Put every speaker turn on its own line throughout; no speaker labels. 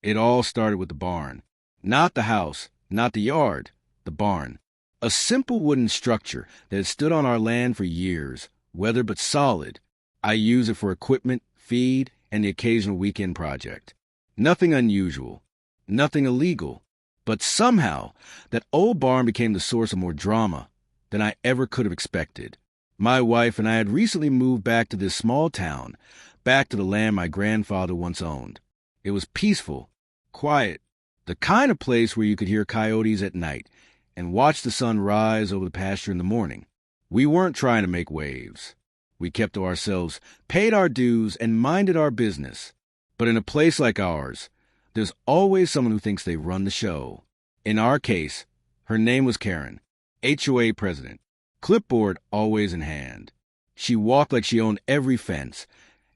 It all started with the barn. Not the house, not the yard, the barn. A simple wooden structure that had stood on our land for years, weathered but solid. I use it for equipment, feed, and the occasional weekend project. Nothing unusual, nothing illegal, but somehow that old barn became the source of more drama than I ever could have expected. My wife and I had recently moved back to this small town, back to the land my grandfather once owned. It was peaceful, quiet, the kind of place where you could hear coyotes at night and watch the sun rise over the pasture in the morning. We weren't trying to make waves. We kept to ourselves, paid our dues, and minded our business. But in a place like ours, there's always someone who thinks they run the show. In our case, her name was Karen, HOA president, clipboard always in hand. She walked like she owned every fence,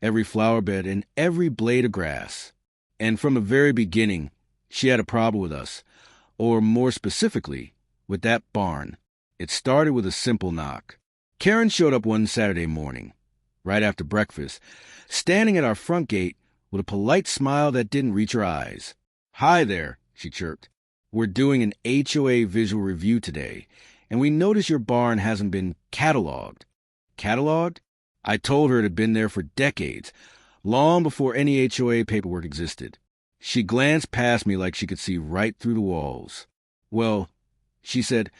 every flower bed, and every blade of grass. And from the very beginning, she had a problem with us, or more specifically, with that barn. It started with a simple knock. Karen showed up one Saturday morning, right after breakfast, standing at our front gate with a polite smile that didn't reach her eyes. "Hi there," she chirped. "We're doing an HOA visual review today, and we noticed your barn hasn't been cataloged." Cataloged? I told her it had been there for decades, long before any HOA paperwork existed. She glanced past me like she could see right through the walls. "Well," she said,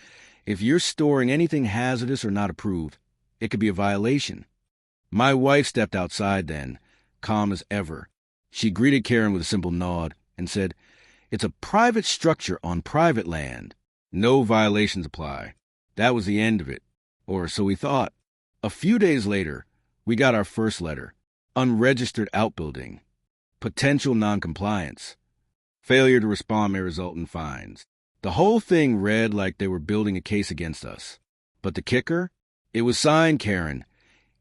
"if you're storing anything hazardous or not approved, it could be a violation." My wife stepped outside then, calm as ever. She greeted Karen with a simple nod and said, "It's a private structure on private land. No violations apply." That was the end of it, or so we thought. A few days later, we got our first letter. Unregistered outbuilding. Potential noncompliance. Failure to respond may result in fines. The whole thing read like they were building a case against us. But the kicker? It was signed Karen,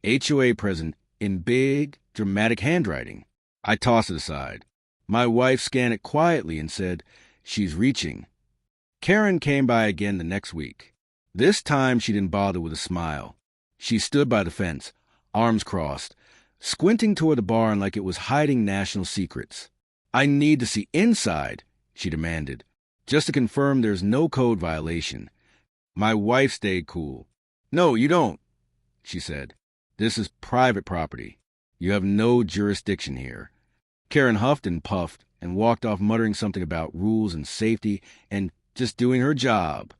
HOA president, in big, dramatic handwriting. I tossed it aside. My wife scanned it quietly and said, "She's reaching." Karen came by again the next week. This time she didn't bother with a smile. She stood by the fence, arms crossed, squinting toward the barn like it was hiding national secrets. "I need to see inside," she demanded, "just to confirm there's no code violation." My wife stayed cool. "No, you don't," she said. "This is private property. You have no jurisdiction here." Karen huffed and puffed and walked off muttering something about rules and safety and just doing her job.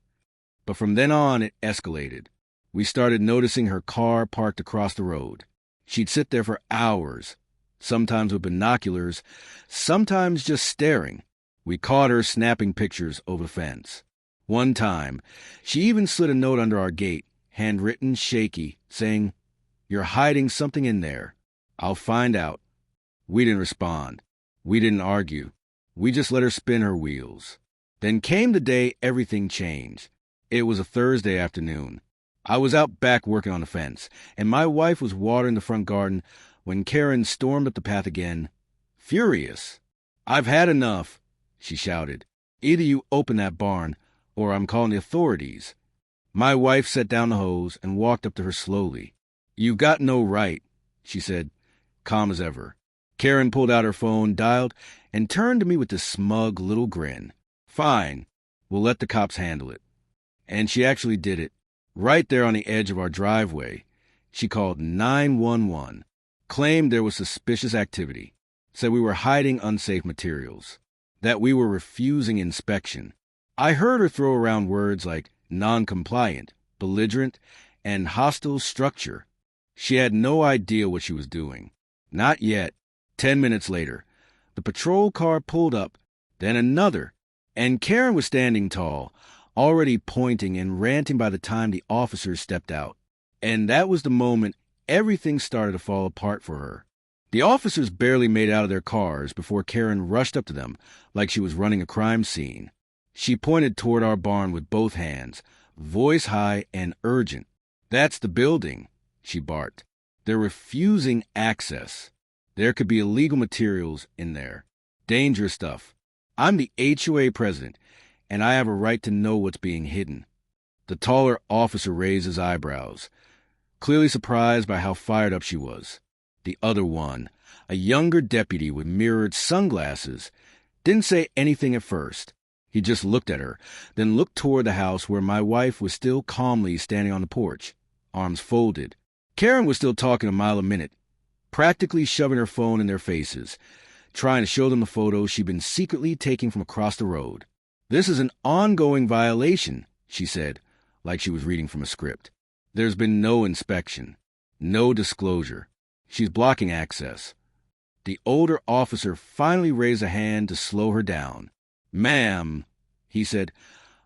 But from then on, it escalated. We started noticing her car parked across the road. She'd sit there for hours, sometimes with binoculars, sometimes just staring. We caught her snapping pictures over the fence. One time, she even slid a note under our gate, handwritten, shaky, saying, "You're hiding something in there. I'll find out." We didn't respond. We didn't argue. We just let her spin her wheels. Then came the day everything changed. It was a Thursday afternoon. I was out back working on the fence, and my wife was watering the front garden when Karen stormed up the path again, furious. "I've had enough," she shouted. "Either you open that barn, or I'm calling the authorities." My wife set down the hose and walked up to her slowly. "You've got no right," she said, calm as ever. Karen pulled out her phone, dialed, and turned to me with this smug little grin. "Fine, we'll let the cops handle it." And she actually did it. Right there on the edge of our driveway, she called 911, claimed there was suspicious activity, said we were hiding unsafe materials, that we were refusing inspection. I heard her throw around words like non-compliant, belligerent, and hostile structure. She had no idea what she was doing. Not yet. 10 minutes later, the patrol car pulled up, then another, and Karen was standing tall, already pointing and ranting by the time the officers stepped out. And that was the moment everything started to fall apart for her. The officers barely made out of their cars before Karen rushed up to them like she was running a crime scene. She pointed toward our barn with both hands, voice high and urgent. "That's the building," she barked. "They're refusing access. There could be illegal materials in there. Dangerous stuff. I'm the HOA president, and I have a right to know what's being hidden." The taller officer raised his eyebrows, clearly surprised by how fired up she was. The other one, a younger deputy with mirrored sunglasses, Didn't say anything at first. He just looked at her, then looked toward the house where my wife was still calmly standing on the porch, arms folded. Karen was still talking a mile a minute, practically shoving her phone in their faces, trying to show them the photos she'd been secretly taking from across the road. "This is an ongoing violation," she said, like she was reading from a script. "There's been no inspection, no disclosure. She's blocking access." The older officer finally raised a hand to slow her down. "Ma'am," he said,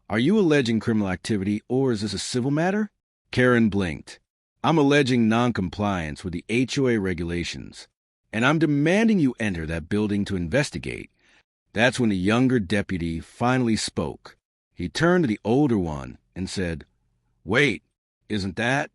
"are you alleging criminal activity or is this a civil matter?" Karen blinked. "I'm alleging noncompliance with the HOA regulations, and I'm demanding you enter that building to investigate." That's when the younger deputy finally spoke. He turned to the older one and said, "Wait, isn't that?"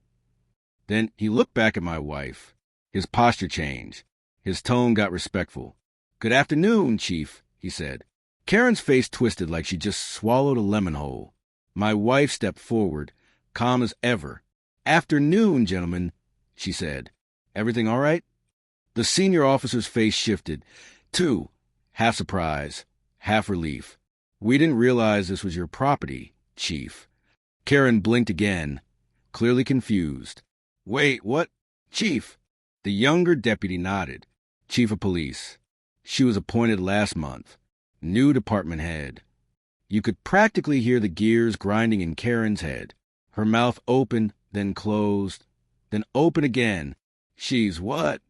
Then he looked back at my wife. His posture changed. His tone got respectful. "Good afternoon, Chief," he said. Karen's face twisted like she just swallowed a lemon whole. My wife stepped forward, calm as ever. "Afternoon, gentlemen," she said. "Everything all right?" The senior officer's face shifted, too, half surprise, half relief. "We didn't realize this was your property, Chief." Karen blinked again, clearly confused. "Wait, what? Chief?" The younger deputy nodded. "Chief of police. She was appointed last month. New department head." You could practically hear the gears grinding in Karen's head. Her mouth opened, then closed, then open again. "She's what?"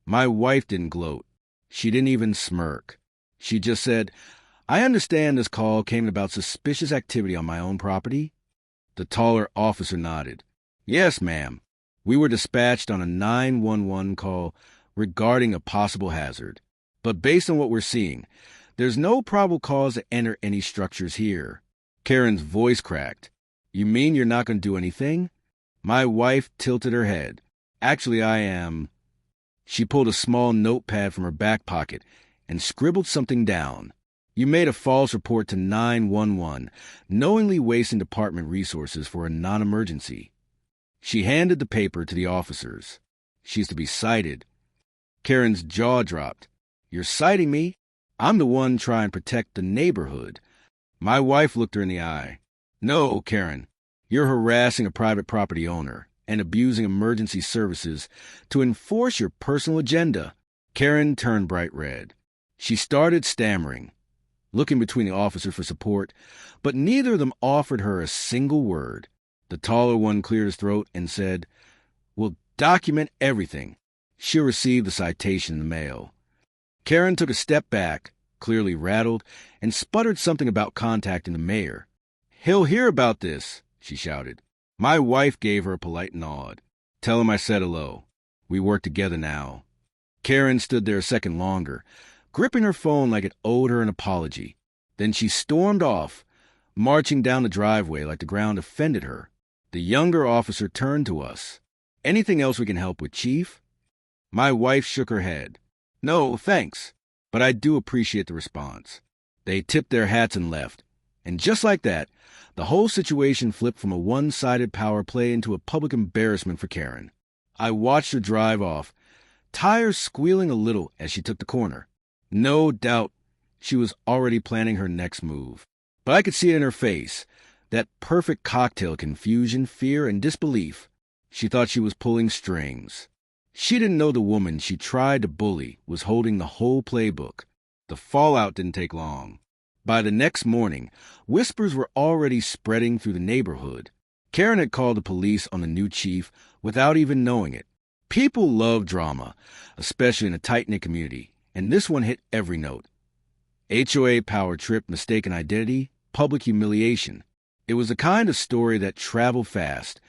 My wife didn't gloat. She didn't even smirk. She just said, "I understand this call came about suspicious activity on my own property." The taller officer nodded. "Yes, ma'am. We were dispatched on a 911 call regarding a possible hazard. But based on what we're seeing, there's no probable cause to enter any structures here." Karen's voice cracked. "You mean you're not going to do anything?" My wife tilted her head. "Actually, I am." She pulled a small notepad from her back pocket and scribbled something down. "You made a false report to 911, knowingly wasting department resources for a non-emergency." She handed the paper to the officers. "She's to be cited." Karen's jaw dropped. "You're citing me? I'm the one trying to protect the neighborhood." My wife looked her in the eye. "No, Karen. You're harassing a private property owner and abusing emergency services to enforce your personal agenda." Karen turned bright red. She started stammering, looking between the officers for support, but neither of them offered her a single word. The taller one cleared his throat and said, "We'll document everything. She'll receive the citation in the mail." Karen took a step back, clearly rattled, and sputtered something about contacting the mayor. "He'll hear about this," she shouted. My wife gave her a polite nod. "Tell him I said hello. We work together now." Karen stood there a second longer, gripping her phone like it owed her an apology. Then she stormed off, marching down the driveway like the ground offended her. The younger officer turned to us. "Anything else we can help with, Chief?" My wife shook her head. "No, thanks, but I do appreciate the response." They tipped their hats and left. And just like that, the whole situation flipped from a one-sided power play into a public embarrassment for Karen. I watched her drive off, tires squealing a little as she took the corner. No doubt she was already planning her next move. But I could see it in her face, that perfect cocktail of confusion, fear, and disbelief. She thought she was pulling strings. She didn't know the woman she tried to bully was holding the whole playbook. The fallout didn't take long. By the next morning, whispers were already spreading through the neighborhood. Karen had called the police on the new chief without even knowing it. People love drama, especially in a tight-knit community, and this one hit every note. HOA power trip, mistaken identity, public humiliation. It was the kind of story that traveled fast,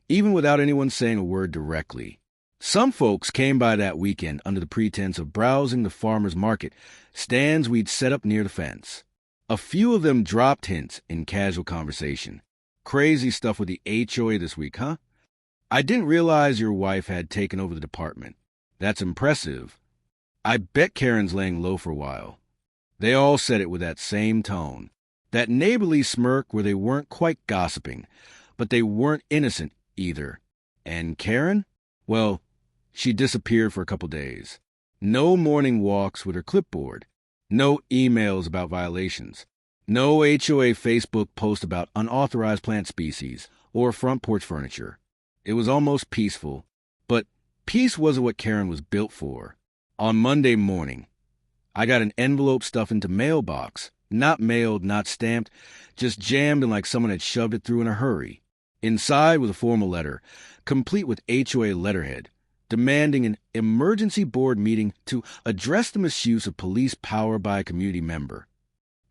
even without anyone saying a word directly. Some folks came by that weekend under the pretense of browsing the farmer's market, stands we'd set up near the fence. A few of them dropped hints in casual conversation. "Crazy stuff with the HOA this week, huh? I didn't realize your wife had taken over the department. That's impressive. I bet Karen's laying low for a while." They all said it with that same tone. That neighborly smirk where they weren't quite gossiping, but they weren't innocent either. And Karen? Well, she disappeared for a couple days. No morning walks with her clipboard. No emails about violations. No HOA Facebook post about unauthorized plant species or front porch furniture. It was almost peaceful, but peace wasn't what Karen was built for. On Monday morning, I got an envelope stuffed into mailbox, not mailed, not stamped, just jammed in like someone had shoved it through in a hurry. Inside was a formal letter, complete with HOA letterhead, demanding an emergency board meeting to address the misuse of police power by a community member.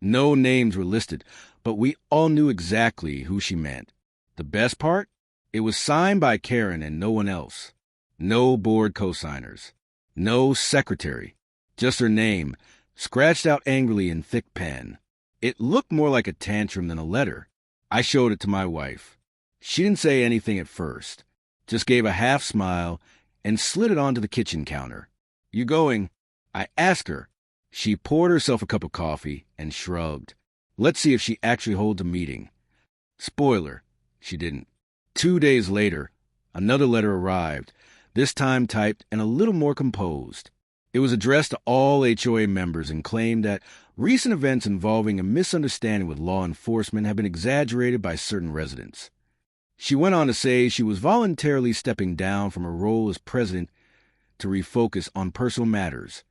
No names were listed, but we all knew exactly who she meant. The best part? It was signed by Karen and no one else. No board co-signers. No secretary. Just her name, scratched out angrily in thick pen. It looked more like a tantrum than a letter. I showed it to my wife. She didn't say anything at first, just gave a half smile and slid it onto the kitchen counter. "You going?" I asked her. She poured herself a cup of coffee and shrugged. Let's see if she actually holds a meeting. Spoiler, she didn't. 2 days later, another letter arrived, this time typed and a little more composed. It was addressed to all HOA members and claimed that recent events involving a misunderstanding with law enforcement have been exaggerated by certain residents. She went on to say she was voluntarily stepping down from her role as president to refocus on personal matters.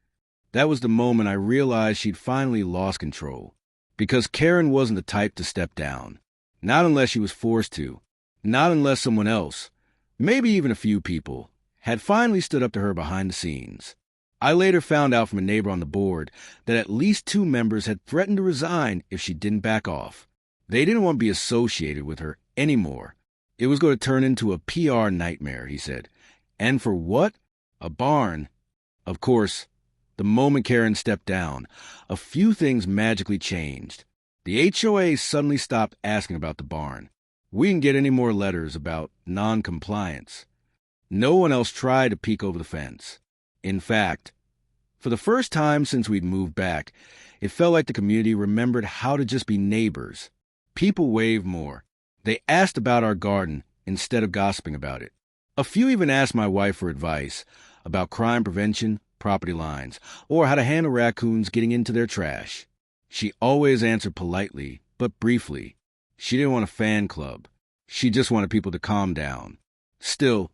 That was the moment I realized she'd finally lost control, because Karen wasn't the type to step down. Not unless she was forced to. Not unless someone else, maybe even a few people, had finally stood up to her behind the scenes. I later found out from a neighbor on the board that at least 2 members had threatened to resign if she didn't back off. They didn't want to be associated with her anymore. It was going to turn into a PR nightmare, he said. And for what? A barn. Of course, the moment Karen stepped down, a few things magically changed. The HOA suddenly stopped asking about the barn. We didn't get any more letters about non-compliance. No one else tried to peek over the fence. In fact, for the first time since we'd moved back, it felt like the community remembered how to just be neighbors. People waved more. They asked about our garden instead of gossiping about it. A few even asked my wife for advice about crime prevention, property lines, or how to handle raccoons getting into their trash. She always answered politely, but briefly. She didn't want a fan club. She just wanted people to calm down. Still,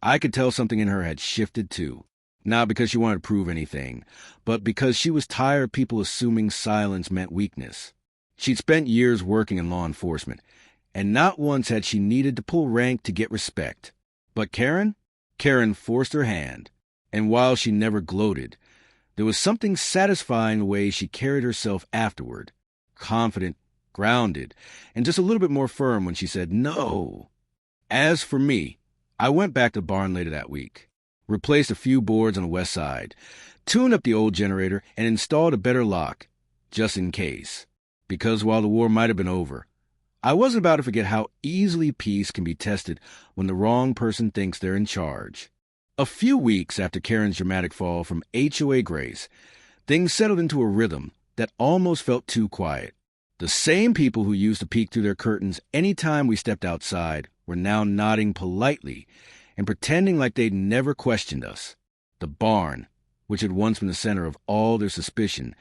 I could tell something in her had shifted too. Not because she wanted to prove anything, but because she was tired of people assuming silence meant weakness. She'd spent years working in law enforcement, and not once had she needed to pull rank to get respect. But Karen forced her hand, and while she never gloated, there was something satisfying in the way she carried herself afterward. Confident, grounded, and just a little bit more firm when she said no. As for me, I went back to the barn later that week, replaced a few boards on the west side, tuned up the old generator, and installed a better lock, just in case. Because while the war might have been over, I wasn't about to forget how easily peace can be tested when the wrong person thinks they're in charge. A few weeks after Karen's dramatic fall from HOA grace, things settled into a rhythm that almost felt too quiet. The same people who used to peek through their curtains any time we stepped outside were now nodding politely and pretending like they'd never questioned us. The barn, which had once been the center of all their suspicion,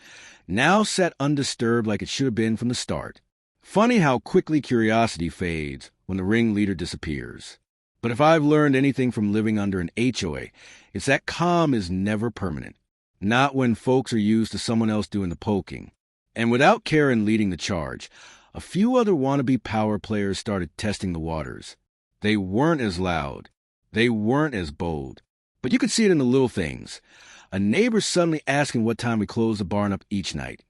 now sat undisturbed like it should have been from the start. Funny how quickly curiosity fades when the ringleader disappears. But if I've learned anything from living under an HOA, it's that calm is never permanent. Not when folks are used to someone else doing the poking. And without Karen leading the charge, a few other wannabe power players started testing the waters. They weren't as loud. They weren't as bold. But you could see it in the little things. A neighbor suddenly asking what time we close the barn up each night.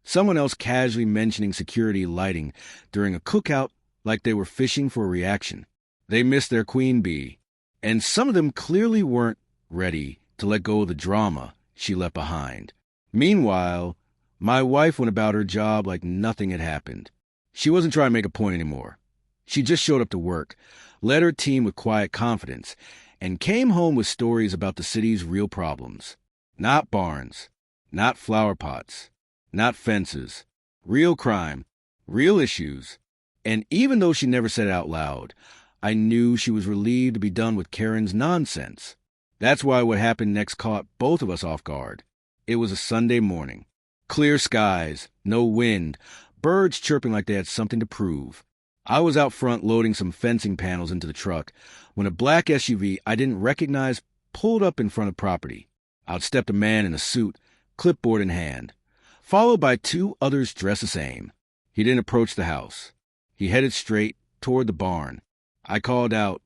Someone else casually mentioning security lighting during a cookout like they were fishing for a reaction. They missed their queen bee. And some of them clearly weren't ready to let go of the drama she left behind. Meanwhile, my wife went about her job like nothing had happened. She wasn't trying to make a point anymore. She just showed up to work, led her team with quiet confidence, and came home with stories about the city's real problems. Not barns, not flower pots, not fences. Real crime, real issues. And even though she never said it out loud, I knew she was relieved to be done with Karen's nonsense. That's why what happened next caught both of us off guard. It was a Sunday morning. Clear skies, no wind, birds chirping like they had something to prove. I was out front loading some fencing panels into the truck when a black SUV I didn't recognize pulled up in front of property. Out stepped a man in a suit, clipboard in hand, followed by two others dressed the same. He didn't approach the house. He headed straight toward the barn. I called out,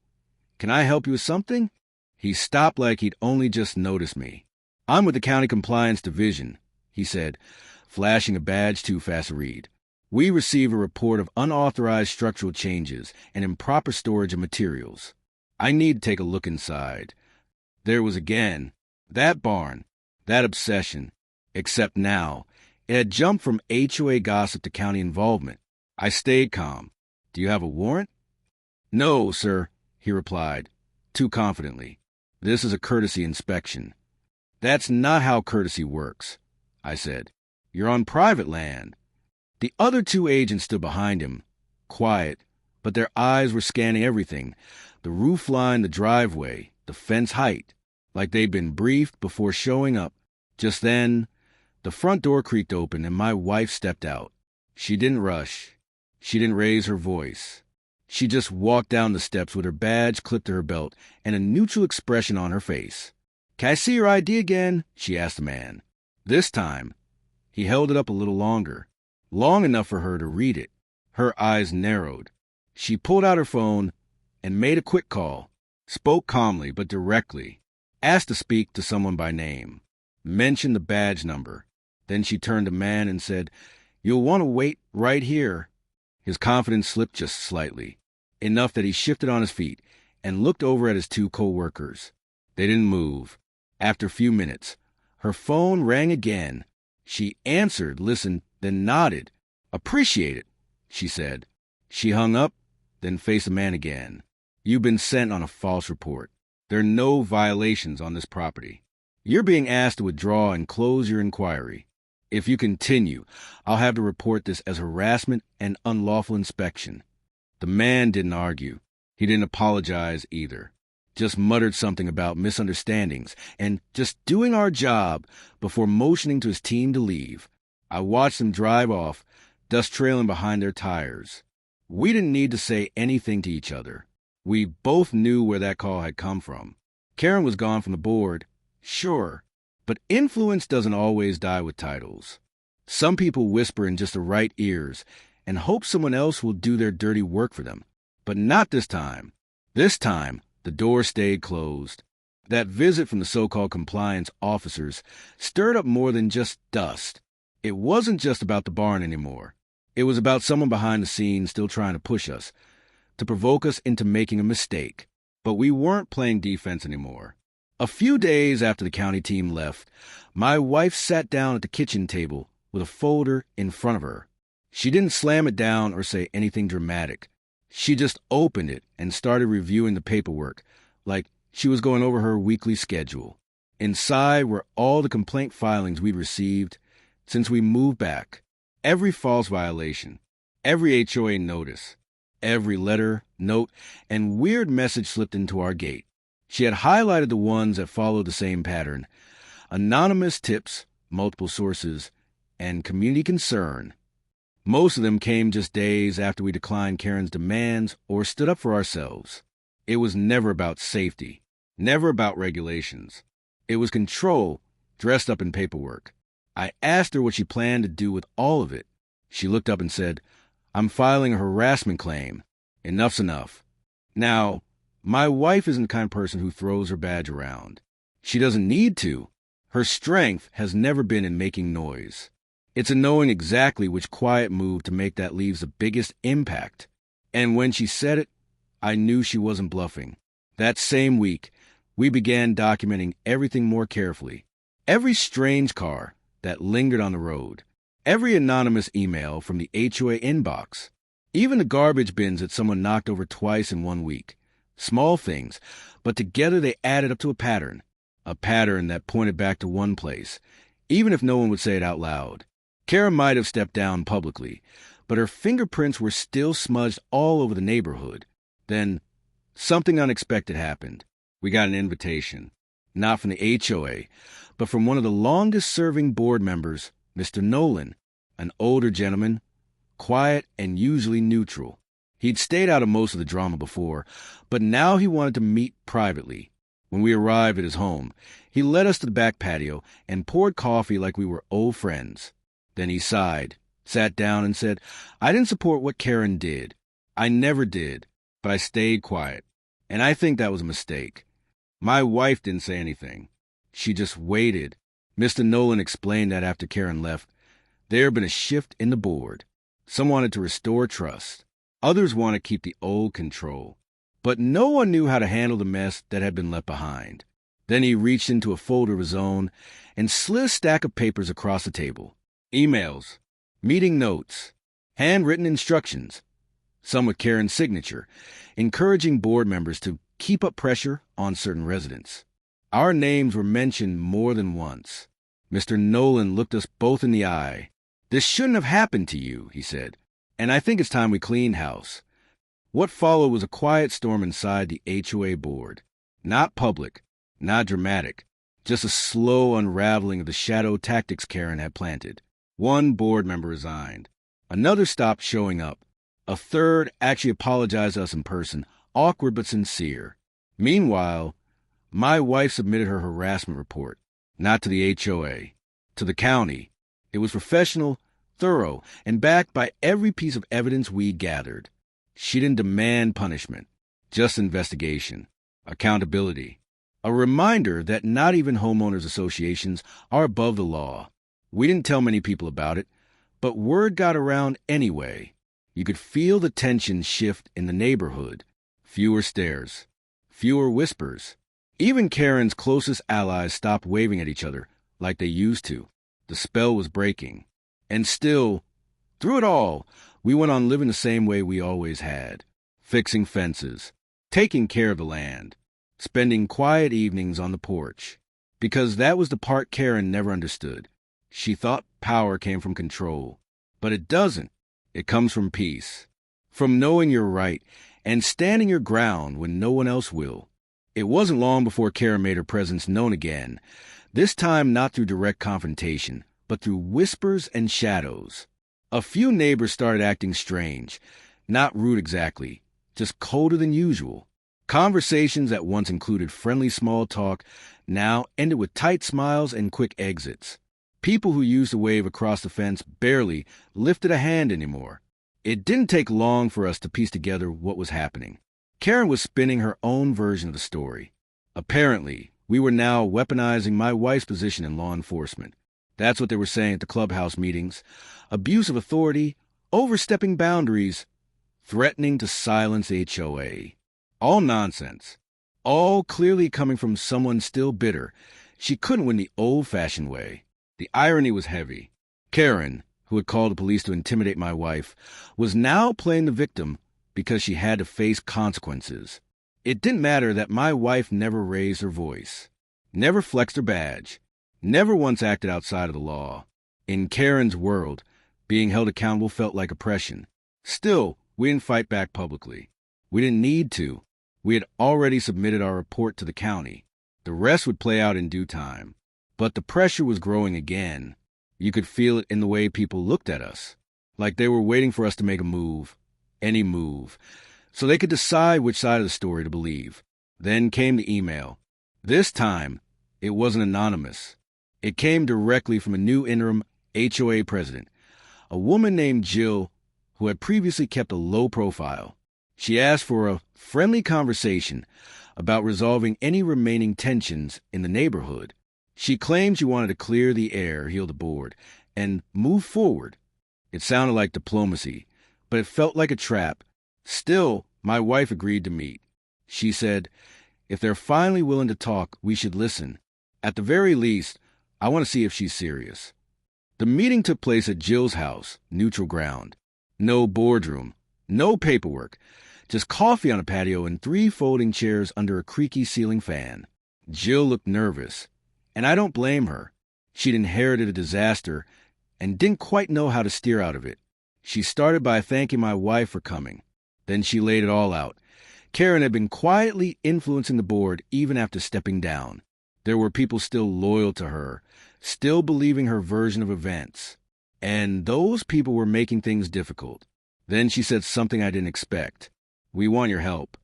"Can I help you with something?" He stopped like he'd only just noticed me. "I'm with the County Compliance Division," he said, flashing a badge too fast to read. "We received a report of unauthorized structural changes and improper storage of materials. I need to take a look inside." There was again that barn, that obsession, except now it had jumped from HOA gossip to county involvement. I stayed calm. "Do you have a warrant?" "No, sir," he replied, too confidently. "This is a courtesy inspection." "That's not how courtesy works," I said. "You're on private land." The other two agents stood behind him, quiet, but their eyes were scanning everything, the roof line, the driveway, the fence height, like they'd been briefed before showing up. Just then, the front door creaked open and my wife stepped out. She didn't rush. She didn't raise her voice. She just walked down the steps with her badge clipped to her belt and a neutral expression on her face. "Can I see your ID again?" she asked the man. This time, he held it up a little longer, long enough for her to read it. Her eyes narrowed. She pulled out her phone and made a quick call, spoke calmly but directly, asked to speak to someone by name, mentioned the badge number. Then she turned to the man and said, "You'll want to wait right here." His confidence slipped just slightly, enough that he shifted on his feet and looked over at his two co-workers. They didn't move. After a few minutes, her phone rang again. She answered, listened, then nodded. "Appreciate it," she said. She hung up, then faced the man again. "You've been sent on a false report. There are no violations on this property. You're being asked to withdraw and close your inquiry. If you continue, I'll have to report this as harassment and unlawful inspection." The man didn't argue. He didn't apologize either. Just muttered something about misunderstandings and just doing our job before motioning to his team to leave. I watched them drive off, dust trailing behind their tires. We didn't need to say anything to each other. We both knew where that call had come from. Karen was gone from the board, sure, but influence doesn't always die with titles. Some people whisper in just the right ears and hope someone else will do their dirty work for them. But not this time. This time, the door stayed closed. That visit from the so-called compliance officers stirred up more than just dust. It wasn't just about the barn anymore. It was about someone behind the scenes still trying to push us, to provoke us into making a mistake. But we weren't playing defense anymore. A few days after the county team left, my wife sat down at the kitchen table with a folder in front of her. She didn't slam it down or say anything dramatic. She just opened it and started reviewing the paperwork, like she was going over her weekly schedule. Inside were all the complaint filings we'd received since we moved back. Every false violation, every HOA notice, every letter, note, and weird message slipped into our gate. She had highlighted the ones that followed the same pattern: anonymous tips, multiple sources, and community concern. Most of them came just days after we declined Karen's demands or stood up for ourselves. It was never about safety, never about regulations. It was control dressed up in paperwork. I asked her what she planned to do with all of it. She looked up and said, "I'm filing a harassment claim. Enough's enough." Now, my wife isn't the kind of person who throws her badge around. She doesn't need to. Her strength has never been in making noise. It's in knowing exactly which quiet move to make that leaves the biggest impact. And when she said it, I knew she wasn't bluffing. That same week, we began documenting everything more carefully. Every strange car that lingered on the road. Every anonymous email from the HOA inbox. Even the garbage bins that someone knocked over twice in 1 week. Small things, but together they added up to a pattern. A pattern that pointed back to one place, even if no one would say it out loud. Karen might have stepped down publicly, but her fingerprints were still smudged all over the neighborhood. Then, something unexpected happened. We got an invitation. Not from the HOA, but from one of the longest-serving board members Mr. Nolan, an older gentleman, quiet and usually neutral. He'd stayed out of most of the drama before, but now he wanted to meet privately. When we arrived at his home, he led us to the back patio and poured coffee like we were old friends. Then he sighed, sat down, and said, "I didn't support what Karen did. I never did, but I stayed quiet. And I think that was a mistake. My wife didn't say anything. She just waited." Mr. Nolan explained that after Karen left, there had been a shift in the board. Some wanted to restore trust. Others wanted to keep the old control. But no one knew how to handle the mess that had been left behind. Then he reached into a folder of his own and slid a stack of papers across the table. Emails, meeting notes, handwritten instructions, some with Karen's signature, encouraging board members to keep up pressure on certain residents. Our names were mentioned more than once. Mr. Nolan looked us both in the eye. "This shouldn't have happened to you," he said, "and I think it's time we cleaned house." What followed was a quiet storm inside the HOA board. Not public, not dramatic, just a slow unraveling of the shadow tactics Karen had planted. One board member resigned. Another stopped showing up. A third actually apologized to us in person, awkward but sincere. Meanwhile, my wife submitted her harassment report, not to the HOA, to the county. It was professional, thorough, and backed by every piece of evidence we gathered. She didn't demand punishment, just investigation, accountability, a reminder that not even homeowners associations are above the law. We didn't tell many people about it, but word got around anyway. You could feel the tension shift in the neighborhood. Fewer stares, fewer whispers. Even Karen's closest allies stopped waving at each other like they used to. The spell was breaking. And still, through it all, we went on living the same way we always had. Fixing fences, taking care of the land, spending quiet evenings on the porch. Because that was the part Karen never understood. She thought power came from control. But it doesn't. It comes from peace. From knowing you're right and standing your ground when no one else will. It wasn't long before Karen made her presence known again, this time not through direct confrontation, but through whispers and shadows. A few neighbors started acting strange, not rude exactly, just colder than usual. Conversations that once included friendly small talk now ended with tight smiles and quick exits. People who used to wave across the fence barely lifted a hand anymore. It didn't take long for us to piece together what was happening. Karen was spinning her own version of the story. Apparently, we were now weaponizing my wife's position in law enforcement. That's what they were saying at the clubhouse meetings. Abuse of authority, overstepping boundaries, threatening to silence HOA. All nonsense. All clearly coming from someone still bitter. She couldn't win the old-fashioned way. The irony was heavy. Karen, who had called the police to intimidate my wife, was now playing the victim because she had to face consequences. It didn't matter that my wife never raised her voice, never flexed her badge, never once acted outside of the law. In Karen's world, being held accountable felt like oppression. Still, we didn't fight back publicly. We didn't need to. We had already submitted our report to the county. The rest would play out in due time. But the pressure was growing again. You could feel it in the way people looked at us, like they were waiting for us to make a move, any move, so they could decide which side of the story to believe. Then came the email. This time, it wasn't anonymous. It came directly from a new interim HOA president, a woman named Jill who had previously kept a low profile. She asked for a friendly conversation about resolving any remaining tensions in the neighborhood. She claimed she wanted to clear the air, heal the board, and move forward. It sounded like diplomacy, but it felt like a trap. Still, my wife agreed to meet. She said, if they're finally willing to talk, we should listen. At the very least, I want to see if she's serious. The meeting took place at Jill's house, neutral ground. No boardroom, no paperwork, just coffee on a patio and 3 folding chairs under a creaky ceiling fan. Jill looked nervous, and I don't blame her. She'd inherited a disaster and didn't quite know how to steer out of it. She started by thanking my wife for coming. Then she laid it all out. Karen had been quietly influencing the board even after stepping down. There were people still loyal to her, still believing her version of events. And those people were making things difficult. Then she said something I didn't expect. "We want your help."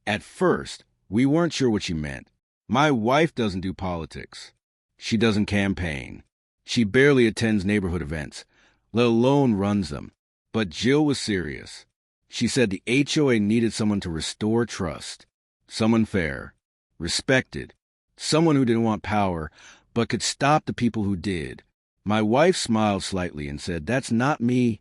At first, we weren't sure what she meant. My wife doesn't do politics. She doesn't campaign. She barely attends neighborhood events, let alone runs them. But Jill was serious. She said the HOA needed someone to restore trust, someone fair, respected, someone who didn't want power, but could stop the people who did. My wife smiled slightly and said, "That's not me."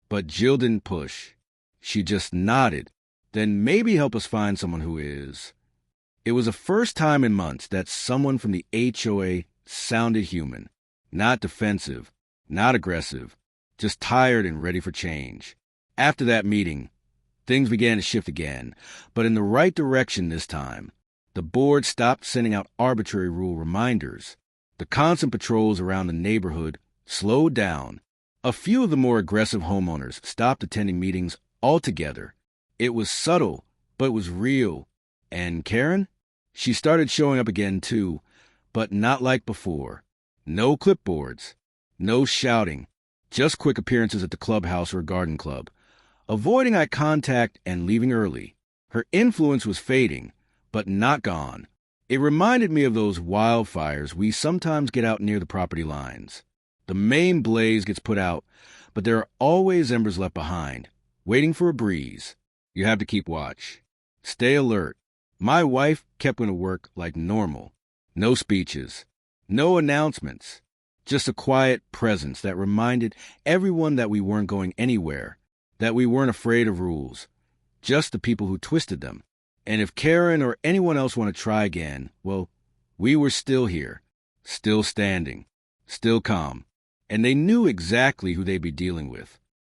But Jill didn't push. She just nodded. "Then maybe help us find someone who is." It was the first time in months that someone from the HOA sounded human. Not defensive, not aggressive, just tired and ready for change. After that meeting, things began to shift again, but in the right direction this time. The board stopped sending out arbitrary rule reminders. The constant patrols around the neighborhood slowed down. A few of the more aggressive homeowners stopped attending meetings altogether. It was subtle, but it was real. And Karen? She started showing up again too, but not like before. No clipboards, no shouting, just quick appearances at the clubhouse or garden club, avoiding eye contact and leaving early. Her influence was fading, but not gone. It reminded me of those wildfires we sometimes get out near the property lines. The main blaze gets put out, but there are always embers left behind, waiting for a breeze. You have to keep watch. Stay alert. My wife kept going to work like normal. No speeches. No announcements. Just a quiet presence that reminded everyone that we weren't going anywhere, that we weren't afraid of rules, just the people who twisted them. And if Karen or anyone else want to try again, well, we were still here, still standing, still calm, and they knew exactly who they'd be dealing with.